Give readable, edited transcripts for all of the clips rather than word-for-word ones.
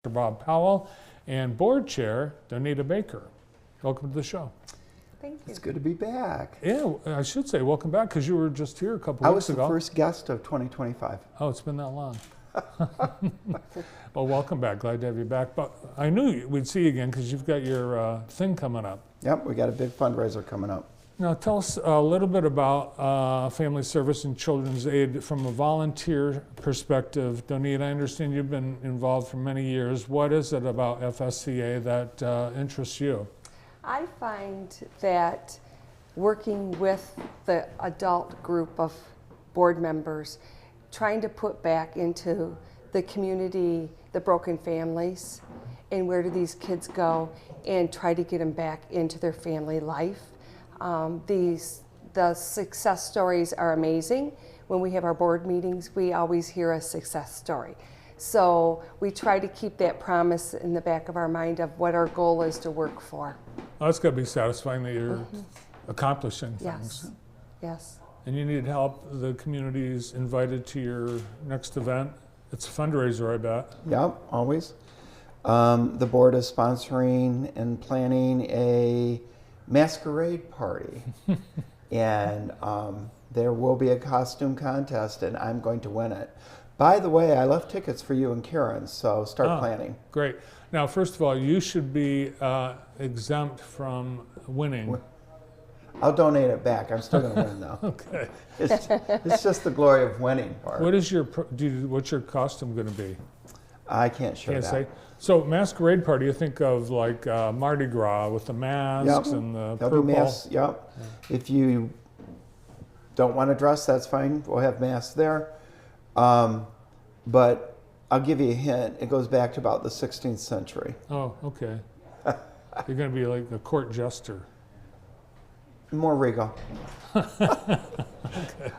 Bob Powell, and Board Chair Donita Baker. Welcome to the show. Thank you. It's good to be back. Yeah, I should say welcome back because you were just here a couple I weeks was ago. the first guest of 2025. Oh, it's been that long. Well, welcome back. Glad to have you back. But I knew we'd see you again because you've got your thing coming up. Yep, we got a big fundraiser coming up. Now, tell us a little bit about Family Service and Children's Aid from a volunteer perspective. Donita, I understand you've been involved for many years. What is it about FSCA that interests you? I find that working with the adult group of board members, trying to put back into the community the broken families and where do these kids go and try to get them back into their family life. The success stories are amazing. When we have our board meetings, we always hear a success story. So we try to keep that promise in the back of our mind of what our goal is to work for. Well, it's got to be satisfying that you're accomplishing things. Yes, yes. And you need help. The community's invited to your next event. It's a fundraiser, I bet. Yep, always. The board is sponsoring and planning a Masquerade party. And there will be a costume contest, and I'm going to win it. By the way, I left tickets for you and Karen, so start planning. Great. Now, first of all, you should be exempt from winning. I'll donate it back. I'm still going to win, though. Okay. It's just the glory of winning part. What's your costume going to be? I can't share Can't that. say. So, masquerade party, you think of like Mardi Gras with the masks and the There'll be purple. masks, yep. If you don't want to dress, that's fine. We'll have masks there. But I'll give you a hint. It goes back to about the 16th century. Oh, okay. You're going to be like a court jester. More regal.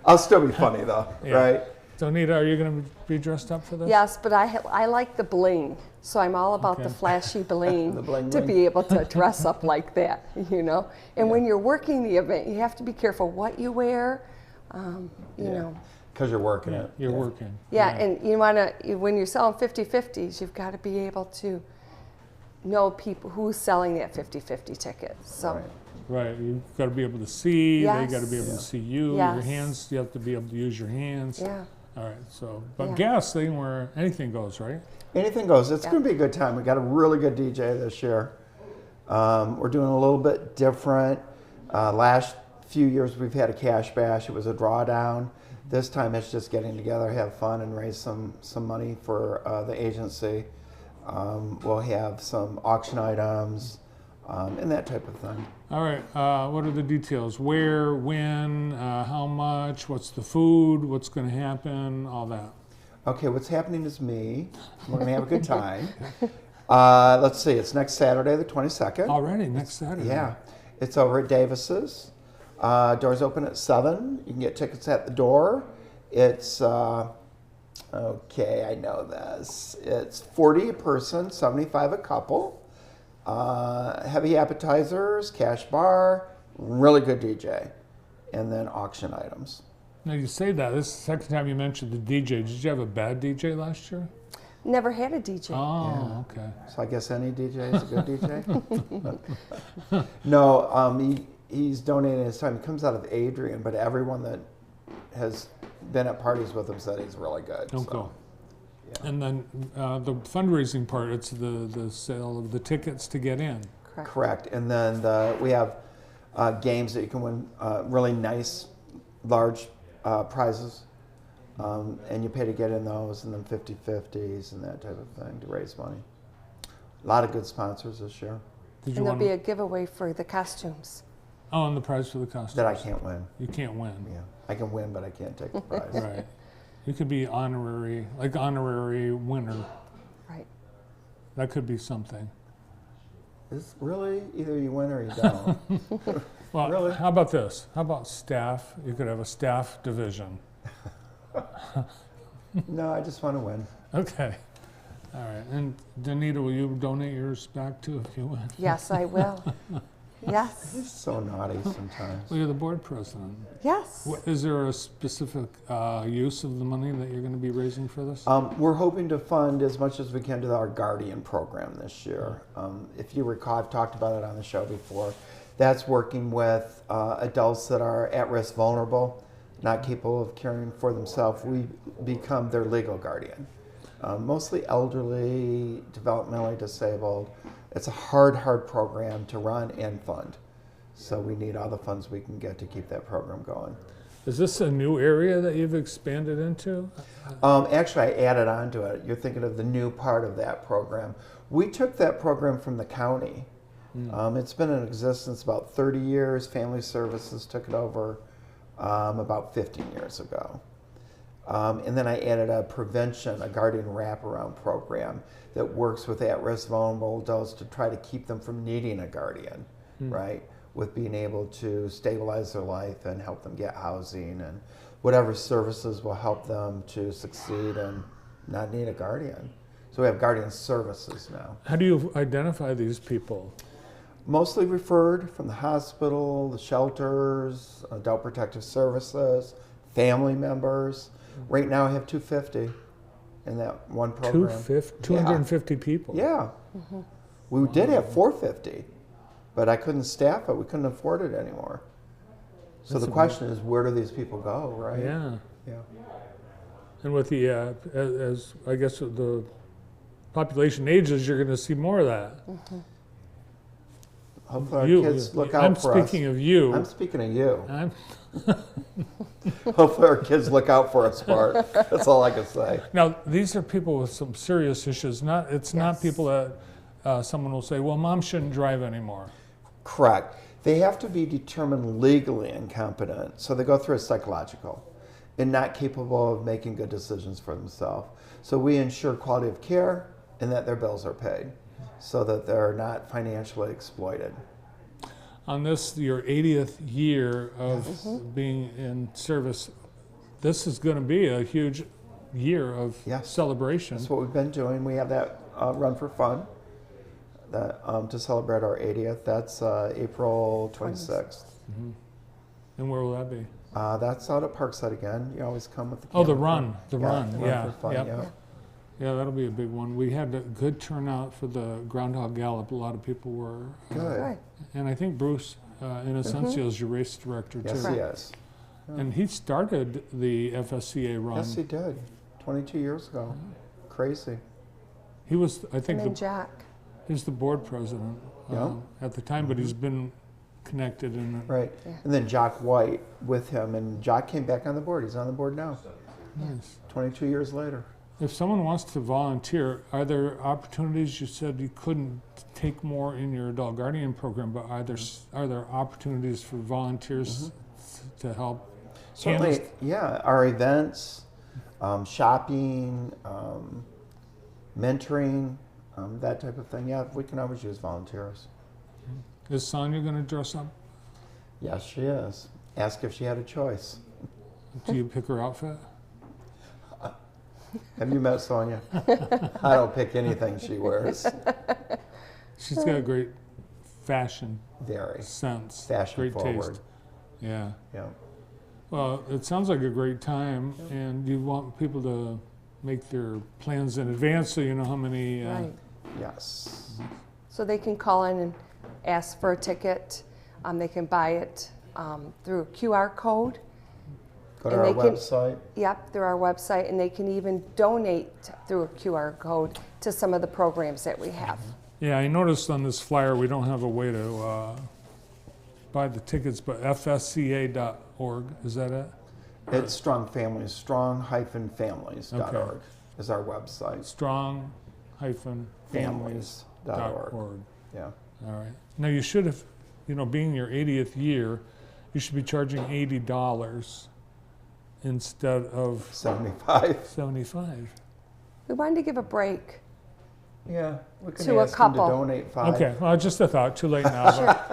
I'll still be funny though, right? Donita, are you going to be dressed up for this? Yes, but I like the bling, so I'm all about the flashy bling, The bling to bling. be able to dress up like that, you know. And when you're working the event, you have to be careful what you wear, you know. Because you're working it. You're working. Yeah, and you want to, when you're selling 50/50s, you've got to be able to know people who's selling that 50/50 ticket. So. Right. Right, you've got to be able to see, Yes. they got to be able to see you, your Yes. hands, you have to be able to use your hands. Yeah. All right, so, but Yeah. gas thing where anything goes, right? Anything goes. It's going to be a good time. We got a really good DJ this year. We're doing a little bit different. Last few years we've had a cash bash. It was a drawdown. This time it's just getting together, have fun, and raise some money for the agency. We'll have some auction items and that type of thing. All right, what are the details? Where, when, how much, what's the food, what's going to happen, all that. Okay, what's happening is me. We're going to have a good time. Let's see, it's next Saturday, the 22nd. Already, next Saturday. Yeah, it's over at Davis's. Doors open at 7. You can get tickets at the door. It's, okay, I know this. It's 40 a person, 75 a couple. Heavy appetizers, cash bar, really good DJ, and then auction items. Now you say that, this is the second time you mentioned the DJ. Did you have a bad DJ last year? Never had a DJ. Oh, okay. So I guess any DJ is a good DJ? No, he's donating his time. He comes out of Adrian, but everyone that has been at parties with him said he's really good. Don't so. go. And then the fundraising part, it's the sale of the tickets to get in. Correct. And then we have games that you can win, really nice, large prizes. And you pay to get in those, and then 50/50s and that type of thing to raise money. A lot of good sponsors this year. Did you And there'll want be a giveaway for the costumes. Oh, and the prize for the costume. That I can't win. You can't win. Yeah, I can win, but I can't take the prize. Right. You could be honorary winner. Right. That could be something. It's really either you win or you don't. Well, Really? how about this? How about staff? You could have a staff division. No, I just want to win. Okay. All right. And Donita, will you donate yours back too if you win? Yes, I will. Yes. He's so naughty sometimes. Well, you're the board president. Yes. Is there a specific use of the money that you're going to be raising for this? We're hoping to fund as much as we can to our Guardian program this year. If you recall, I've talked about it on the show before. That's working with adults that are at risk, vulnerable, not capable of caring for themselves. We become their legal guardian. Mostly elderly, developmentally disabled. It's a hard program to run and fund. So we need all the funds we can get to keep that program going. Is this a new area that you've expanded into? Actually, I added on to it. You're thinking of the new part of that program. We took that program from the county. It's been in existence about 30 years. Family Services took it over about 15 years ago. And then I added a prevention, a guardian wraparound program that works with at-risk vulnerable adults to try to keep them from needing a guardian, right? With being able to stabilize their life and help them get housing and whatever services will help them to succeed and not need a guardian. So we have guardian services now. How do you identify these people? Mostly referred from the hospital, the shelters, adult protective services, family members. Right now I have 250 in that one program. 250 people? Yeah. We did have 450, but I couldn't staff it. We couldn't afford it anymore. So the question is, where do these people go, right? Yeah. Yeah. And with the, as I guess the population ages, you're going to see more of that. Hopefully our kids look out for us. I'm speaking of you. I'm speaking of you. I'm Hopefully our kids look out for us, Bart. That's all I can say. Now, these are people with some serious issues. It's not people that someone will say, well, mom shouldn't drive anymore. Correct. They have to be determined legally incompetent, so they go through a psychological and not capable of making good decisions for themselves. So we ensure quality of care and that their bills are paid so that they're not financially exploited. On this, your 80th year of being in service, this is going to be a huge year of celebration. That's what we've been doing. We have that Run for Fun that, to celebrate our 80th. That's April 26th. And where will that be? That's out at Parkside again. You always come with the Oh, the camera. run, yeah. For fun, Yeah, that'll be a big one. We had a good turnout for the Groundhog Gallop. A lot of people were. Good. And I think Bruce Inocencio is your race director, too. Yes, he is. And he started the FSCA run. Yes, he did. 22 years ago. Crazy. He was, I think, And then Jack. he's the board president at the time, but he's been connected. Right. And then Jock White with him, and Jock came back on the board. He's on the board now. Nice. 22 years later. If someone wants to volunteer, are there opportunities? You said you couldn't take more in your adult guardian program, but are there opportunities for volunteers to help? Certainly, yeah. Our events, shopping, mentoring, that type of thing. Yeah, we can always use volunteers. Is Sonia going to dress up? Yes, she is. Ask if she had a choice. Do you pick her outfit? Have you met Sonia? I don't pick anything she wears. She's got a great fashion Very. sense. Fashion great forward. taste. Yeah. Yeah. Well, it sounds like a great time, and you want people to make their plans in advance so you know how many. Right. Yes. So they can call in and ask for a ticket. They can buy it through a QR code. Go to And our they can- website. Yep, through our website, and they can even donate through a QR code to some of the programs that we have. Yeah, I noticed on this flyer we don't have a way to buy the tickets, but FSCA.org, is that it? It's Strong Families, strong-families.org is our website. Strong-families.org. Yeah. All right. Now you should have, being your 80th year, you should be charging $80 instead of 75. 75. We wanted to give a break. Yeah, we can To a ask them to couple. donate 5. Okay, well, just a thought. Too late now.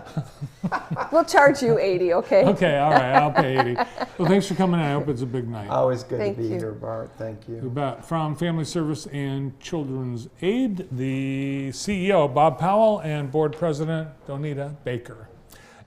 We'll charge you 80, okay? Okay, all right, I'll pay 80. Well, thanks for coming in. I hope it's a big night. Always good Thank to be you. here, Bart. Thank You you. bet. From Family Service and Children's Aid, the CEO, Bob Powell, and Board President, Donita Baker.